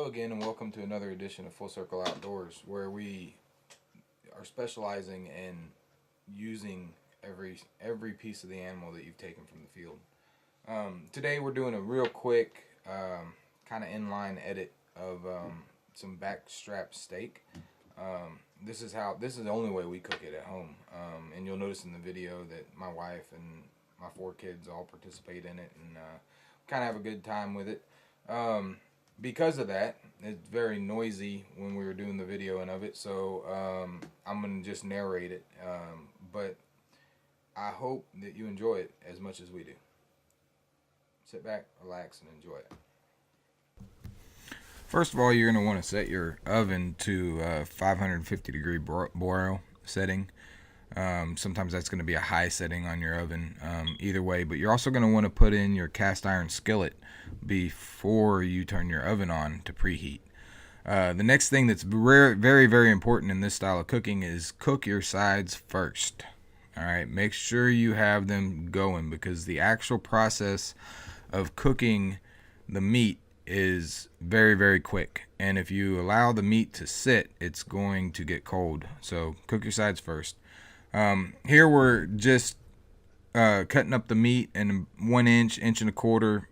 Hello again, and welcome to another edition of Full Circle Outdoors, where we are specializing in using every piece of the animal that you've taken from the field. Today we're doing a real quick kind of inline edit of some backstrap steak. This is the only way we cook it at home, and you'll notice in the video that my wife and my 4 kids all participate in it and kind of have a good time with it. Because of that, it's very noisy when we were doing the videoing of it, so I'm going to just narrate it. But I hope that you enjoy it as much as we do. Sit back, relax, and enjoy it. First of all, you're going to want to set your oven to 550 degree broil setting. Sometimes that's going to be a high setting on your oven, either way, but you're also going to want to put in your cast iron skillet before you turn your oven on to preheat. The next thing that's very, very important in this style of cooking is cook your sides first. All right, make sure you have them going, because the actual process of cooking the meat is very, very quick, and if you allow the meat to sit, it's going to get cold. So cook your sides first. Here we're just cutting up the meat in 1 inch, 1.25 inch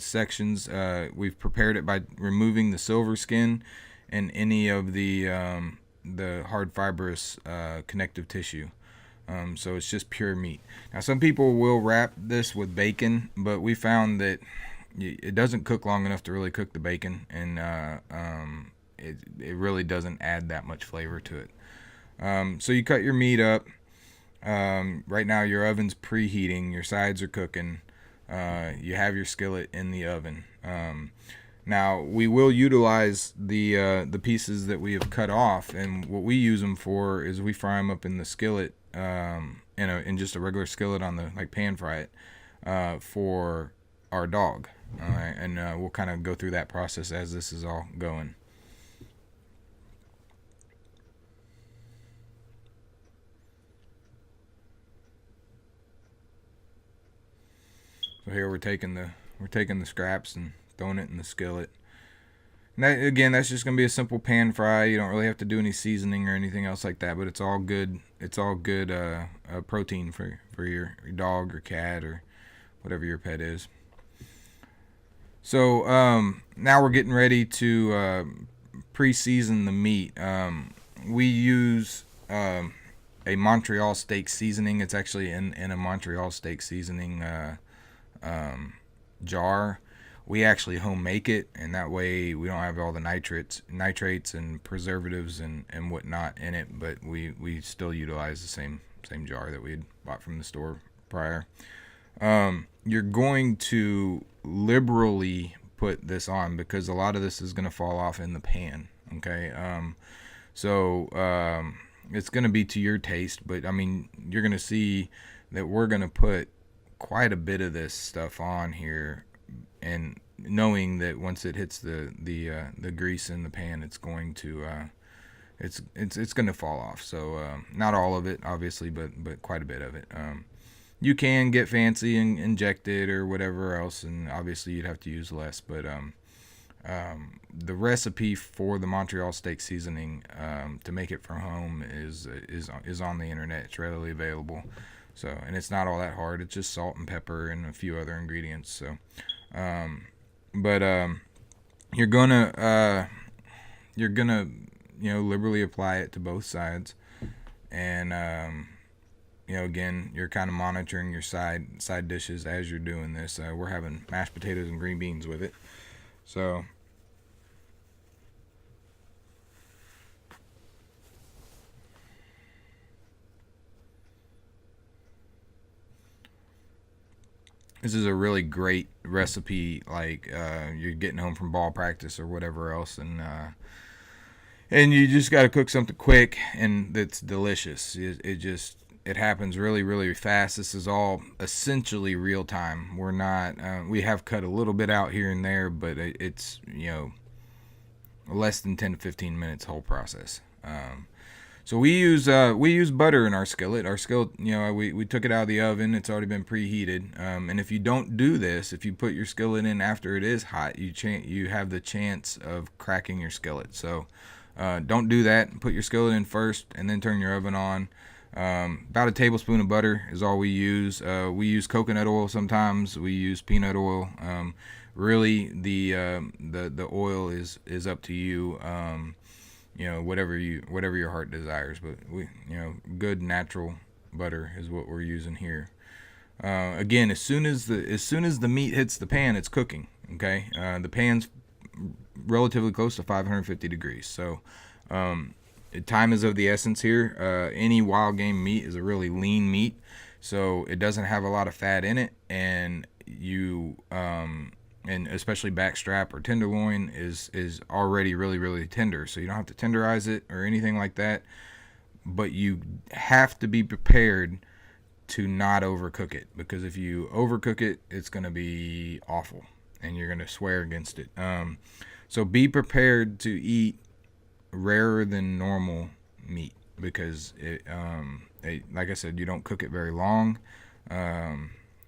sections. We've prepared it by removing the silver skin and any of the hard fibrous connective tissue. So it's just pure meat. Now, some people will wrap this with bacon, but we found that it doesn't cook long enough to really cook the bacon, and it really doesn't add that much flavor to it. So you cut your meat up. Right now your oven's preheating, your sides are cooking, you have your skillet in the oven. Now we will utilize the pieces that we have cut off, and what we use them for is we fry them up in the skillet, in just a regular skillet on the pan fry it for our dog. All right, and we'll kind of go through that process as this is all going. So here we're taking the scraps and throwing it in the skillet. And that, again, that's just gonna be a simple pan fry. You don't really have to do any seasoning or anything else like that. But it's all good. It's all good protein for your dog or cat or whatever your pet is. So now we're getting ready to pre-season the meat. We use a Montreal steak seasoning. It's actually in a Montreal steak seasoning jar. We actually home make it, and that way we don't have all the nitrates and preservatives and whatnot in it, but we still utilize the same jar that we had bought from the store prior. You're going to liberally put this on, because a lot of this is going to fall off in the pan. Okay, so it's going to be to your taste, but I mean, you're going to see that we're going to put quite a bit of this stuff on here, and knowing that once it hits the grease in the pan, it's going to it's going to fall off. So not all of it, obviously, but quite a bit of it. You can get fancy and inject it or whatever else, and obviously you'd have to use less. But the recipe for the Montreal steak seasoning, to make it from home, is on the internet. It's readily available. So, and it's not all that hard. It's just salt and pepper and a few other ingredients. So, you're gonna liberally apply it to both sides, and again, you're kind of monitoring your side dishes as you're doing this. We're having mashed potatoes and green beans with it, so. This is a really great recipe, like you're getting home from ball practice or whatever else, and you just got to cook something quick and that's delicious. It happens really, really fast. This is all essentially real time. We're not we have cut a little bit out here and there, but it's less than 10 to 15 minutes whole process. So we use butter in our skillet. Our skillet, we took it out of the oven. It's already been preheated. And if you don't do this, if you put your skillet in after it is hot, you have the chance of cracking your skillet. So don't do that. Put your skillet in first, and then turn your oven on. About a tablespoon of butter is all we use. We use coconut oil sometimes. We use peanut oil. Really, the oil is up to you. Whatever your heart desires. But good natural butter is what we're using here. Again, as soon as the meat hits the pan, it's cooking. Okay, the pan's relatively close to 550 degrees. So time is of the essence here. Any wild game meat is a really lean meat, so it doesn't have a lot of fat in it, and and especially backstrap or tenderloin is already really, really tender, so you don't have to tenderize it or anything like that. But you have to be prepared to not overcook it, because if you overcook it, it's going to be awful, and you're going to swear against it. So be prepared to eat rarer than normal meat, because like I said, you don't cook it very long.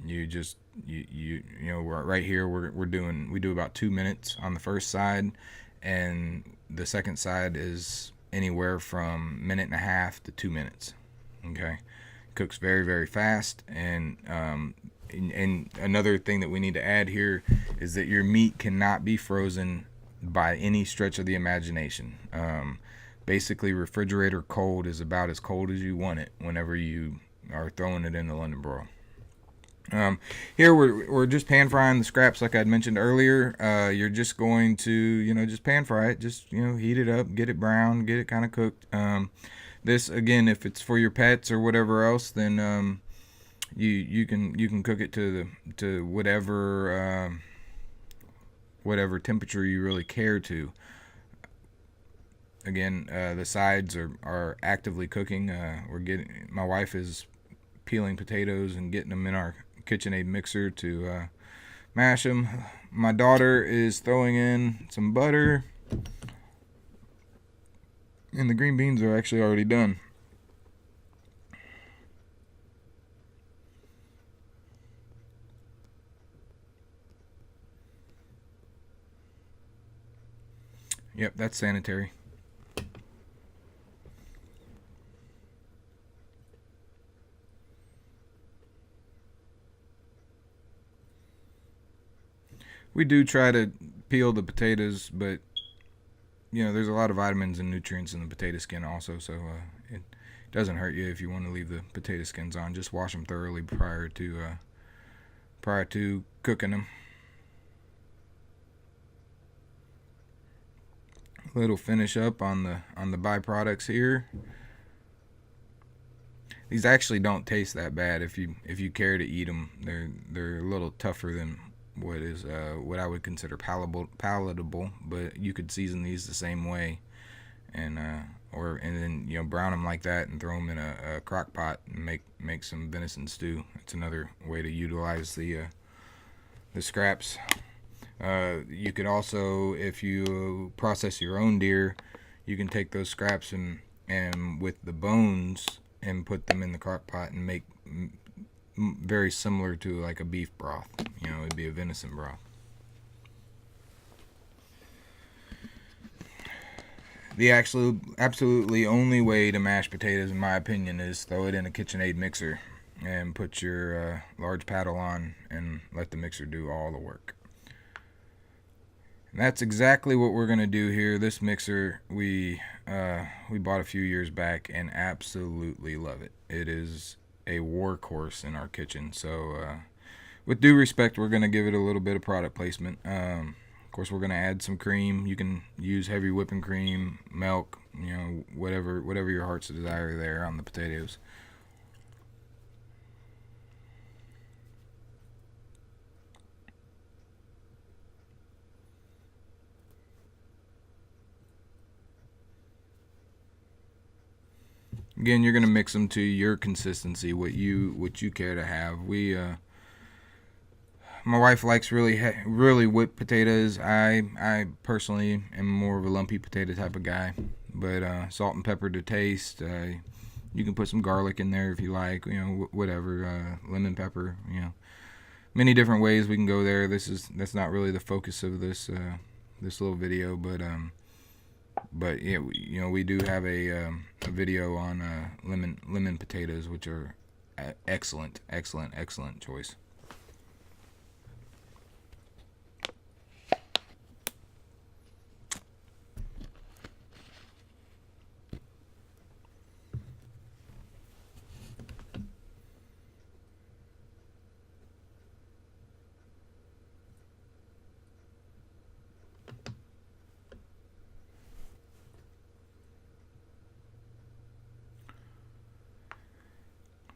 You just right here we do about 2 minutes on the first side, and the second side is anywhere from 1.5 to 2 minutes. Okay, cooks very, very fast. And another thing that we need to add here is that your meat cannot be frozen by any stretch of the imagination. Basically, refrigerator cold is about as cold as you want it whenever you are throwing it in the London broil. Here we're just pan frying the scraps, like I'd mentioned earlier. You're just going to just pan fry it, just heat it up, get it brown, get it kind of cooked. This, again, if it's for your pets or whatever else, then you can cook it to whatever temperature you really care to. Again, the sides are actively cooking. My wife is peeling potatoes and getting them in our KitchenAid mixer to mash them. My daughter is throwing in some butter, and the green beans are actually already done. Yep, that's sanitary. We do try to peel the potatoes, but there's a lot of vitamins and nutrients in the potato skin also, so it doesn't hurt you if you want to leave the potato skins on. Just wash them thoroughly prior to cooking them. A little finish up on the byproducts here. These actually don't taste that bad if you care to eat them. They're a little tougher than what I would consider palatable, but you could season these the same way, and then brown them like that and throw them in a crock pot and make some venison stew. It's another way to utilize the scraps. You could also, if you process your own deer, you can take those scraps and with the bones and put them in the crock pot and make very similar to like a beef broth. It'd be a venison broth. The absolutely only way to mash potatoes, in my opinion, is throw it in a KitchenAid mixer and put your large paddle on and let the mixer do all the work. And that's exactly what we're gonna do here. This mixer we bought a few years back and absolutely love it. It is a workhorse in our kitchen. So with due respect, we're going to give it a little bit of product placement. Of course, we're going to add some cream. You can use heavy whipping cream, milk, whatever your heart's desire there on the potatoes. Again, you're going to mix them to your consistency, what you care to have. My wife likes really whipped potatoes. I personally am more of a lumpy potato type of guy. but salt and pepper to taste. You can put some garlic in there if you like, whatever, lemon pepper, many different ways we can go there. That's not really the focus of this little video, but yeah, we do have a video on lemon potatoes, which are excellent choice.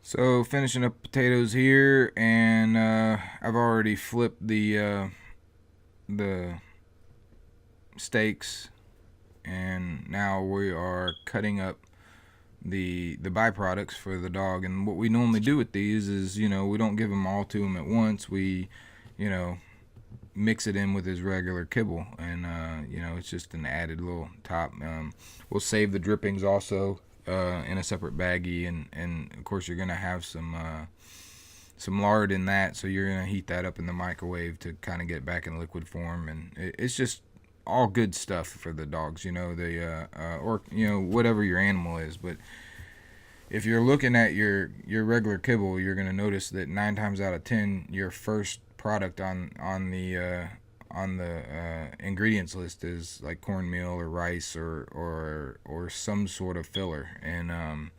So finishing up potatoes here, and I've already flipped the steaks, and now we are cutting up the byproducts for the dog. And what we normally do with these is, we don't give them all to him at once. We, mix it in with his regular kibble, and it's just an added little top. We'll save the drippings also in a separate baggie, and of course you're gonna have some lard in that, so you're gonna heat that up in the microwave to kind of get back in liquid form, and it's just all good stuff for the dogs, or whatever your animal is. But if you're looking at your regular kibble, you're gonna notice that 9 times out of 10 your first product on the ingredients list is like cornmeal or rice or some sort of filler. And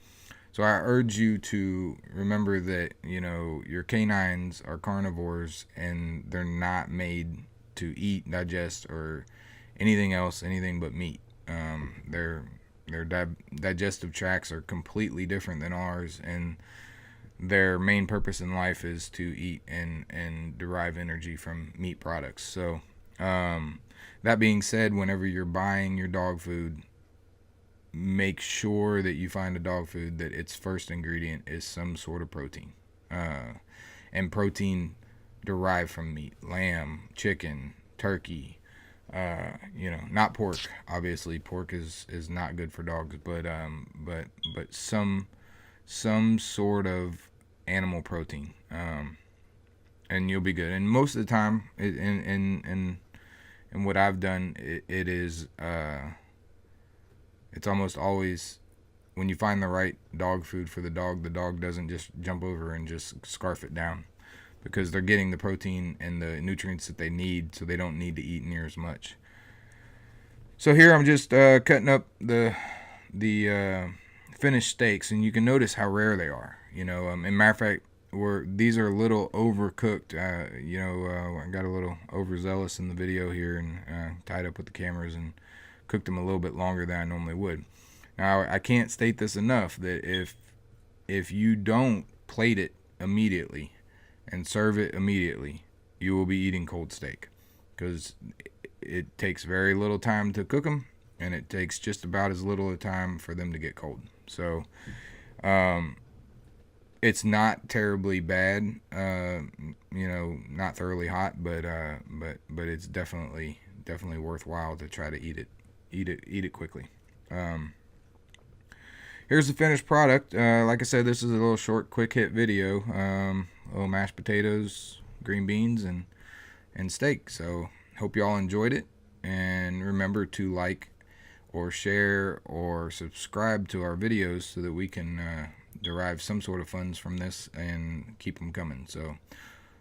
so I urge you to remember that your canines are carnivores, and they're not made to eat, digest, or anything but meat. Their digestive tracts are completely different than ours, and their main purpose in life is to eat and derive energy from meat products. So that being said, whenever you're buying your dog food, make sure that you find a dog food that its first ingredient is some sort of protein, and protein derived from meat: lamb, chicken, turkey, not pork. Obviously pork is not good for dogs, but some sort of animal protein, and you'll be good. And most of the time, and what I've done, it is it's almost always, when you find the right dog food for the dog doesn't just jump over and just scarf it down, because they're getting the protein and the nutrients that they need, so they don't need to eat near as much. So here I'm just cutting up the finished steaks, and you can notice how rare they are. In matter of fact, these are a little overcooked. I got a little overzealous in the video here, and tied up with the cameras and cooked them a little bit longer than I normally would. Now, I can't state this enough, that if you don't plate it immediately and serve it immediately, you will be eating cold steak, because it takes very little time to cook them, and it takes just about as little time for them to get cold. So it's not terribly bad, not thoroughly hot, but it's definitely worthwhile to try to eat it quickly. Here's the finished product. Like I said, this is a little short, quick hit video. Little mashed potatoes, green beans, and steak. So hope you all enjoyed it, and remember to like or share or subscribe to our videos so that we can derive some sort of funds from this and keep them coming. So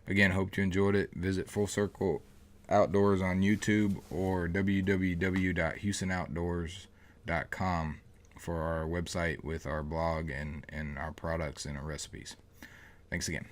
again, hope you enjoyed it. Visit Full Circle Outdoors on YouTube, or www.houstonoutdoors.com for our website with our blog and our products and our recipes. Thanks again.